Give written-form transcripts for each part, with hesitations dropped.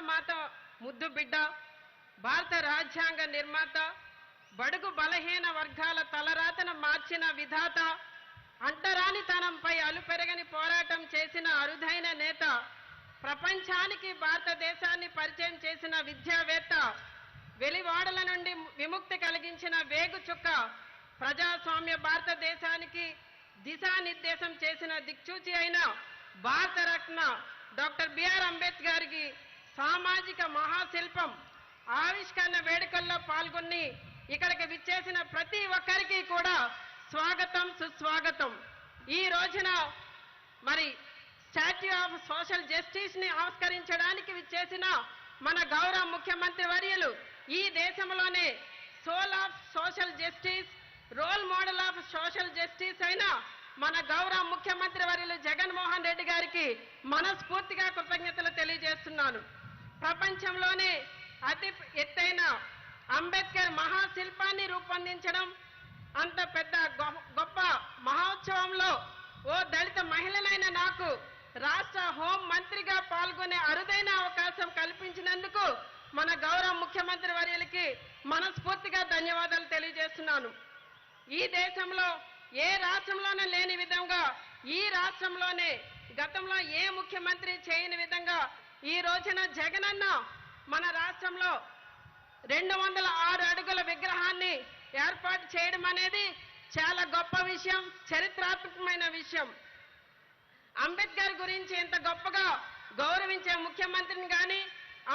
భారతమాత ముద్దు బిడ్డ, భారత రాజ్యాంగ నిర్మాత, బడుగు బలహీన వర్గాల తలరాతను మార్చిన విధాత, అంటరానితనంపై అలుపెరగని పోరాటం చేసిన అరుదైన నేత, ప్రపంచానికి భారతదేశాన్ని పరిచయం చేసిన విద్యావేత్త, వెలివాడల నుండి విముక్తి కలిగించిన వేగు చుక్క, ప్రజాస్వామ్య భారతదేశానికి దిశానిర్దేశం చేసిన దిక్సూచి అయిన భారతరత్న డాక్టర్ బిఆర్ అంబేద్కర్ గారికి సామాజిక మహాశిల్పం ఆవిష్కరణ వేడుకల్లో పాల్గొని ఇక్కడికి విచ్చేసిన ప్రతి ఒక్కరికి కూడా స్వాగతం, సుస్వాగతం. ఈ రోజున మరి స్టాట్యూ ఆఫ్ సోషల్ జస్టిస్ ని ఆవిష్కరించడానికి విచ్చేసిన మన గౌరవ ముఖ్యమంత్రి వర్యులు, ఈ దేశంలోనే soul of social justice, role model of social justice అయిన మన గౌరవ ముఖ్యమంత్రి వర్యులు జగన్మోహన్ రెడ్డి గారికి మనస్ఫూర్తిగా కృతజ్ఞతలు తెలియజేస్తున్నాను. ప్రపంచంలోనే అతి ఎత్తైన అంబేద్కర్ మహాశిల్పాన్ని రూపొందించడం, అంత పెద్ద గొప్ప మహోత్సవంలో ఓ దళిత మహిళనైన నాకు రాష్ట్ర హోం మంత్రిగా పాల్గొనే అరుదైన అవకాశం కల్పించినందుకు మన గౌరవ ముఖ్యమంత్రి వర్యులకి మనస్ఫూర్తిగా ధన్యవాదాలు తెలియజేస్తున్నాను. ఈ దేశంలో ఏ రాష్ట్రంలోనే లేని విధంగా ఈ రాష్ట్రంలోనే గతంలో ఏ ముఖ్యమంత్రి చేయని విధంగా ఈ రోజున జగనన్న మన రాష్ట్రంలో 206 అడుగుల విగ్రహాన్ని ఏర్పాటు చేయడం అనేది చాలా గొప్ప విషయం, చరిత్రాత్మకమైన విషయం. అంబేద్కర్ గురించి ఇంత గొప్పగా గౌరవించే ముఖ్యమంత్రిని కానీ,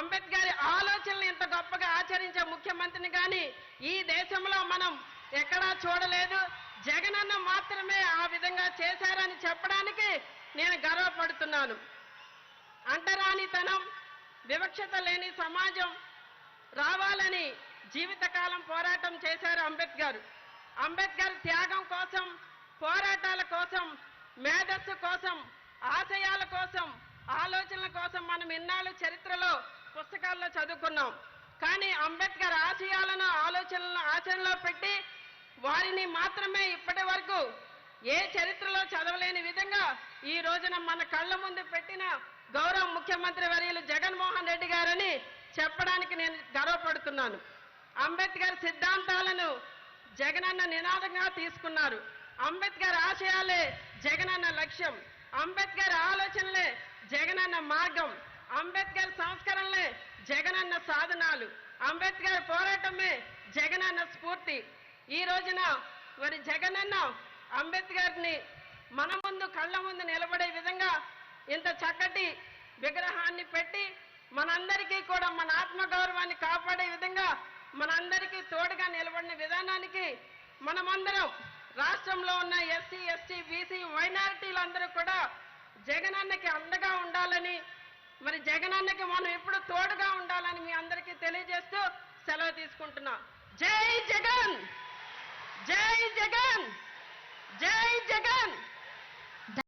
అంబేద్కర్ ఆలోచనలు ఇంత గొప్పగా ఆచరించే ముఖ్యమంత్రిని కానీ ఈ దేశంలో మనం ఎక్కడా చూడలేదు. జగనన్న మాత్రమే ఆ విధంగా చేశారని చెప్పడానికి నేను గర్వపడుతున్నాను. అంటరానితనం, వివక్షత లేని సమాజం రావాలని జీవితకాలం పోరాటం చేశారు అంబేద్కర్. అంబేద్కర్ త్యాగం కోసం, పోరాటాల కోసం, మేధస్సు కోసం, ఆశయాల కోసం, ఆలోచనల కోసం మనం ఇన్నాళ్ళు చరిత్రలో పుస్తకాల్లో చదువుకున్నాం. కానీ అంబేద్కర్ ఆశయాలను, ఆలోచనలను ఆచరణలో పెట్టి వారిని మాత్రమే ఇప్పటి వరకు ఏ చరిత్రలో చదవలేని విధంగా ఈ రోజున మన కళ్ళ ముందు పెట్టిన గౌరవ ముఖ్యమంత్రి వర్యులు జగన్మోహన్ రెడ్డి గారని చెప్పడానికి నేను గర్వపడుతున్నాను. అంబేద్కర్ సిద్ధాంతాలను జగనన్న నినాదంగా తీసుకున్నారు. అంబేద్కర్ ఆశయాలే జగనన్న లక్ష్యం, అంబేద్కర్ ఆలోచనలే జగనన్న మార్గం, అంబేద్కర్ సంస్కరణలే జగనన్న సాధనాలు, అంబేద్కర్ పోరాటమే జగనన్న స్ఫూర్తి. ఈ రోజున మరి జగనన్న అంబేద్కర్ని మన ముందు కళ్ళ ముందు నిలబడే విధంగా ఇంత చక్కటి విగ్రహాన్ని పెట్టి మనందరికీ కూడా మన ఆత్మగౌరవాన్ని కాపాడే విధంగా మనందరికీ తోడుగా నిలబడిన విధానానికి మనమందరం రాష్ట్రంలో ఉన్న ఎస్సీ, ఎస్టీ, బీసీ, మైనారిటీలందరూ కూడా జగనన్నకి అండగా ఉండాలని, మరి జగనన్నకి మనం ఎప్పుడు తోడుగా ఉండాలని మీ అందరికీ తెలియజేస్తూ సెలవు తీసుకుంటున్నా. జై జగన్, జై జగన్, జై జగన్.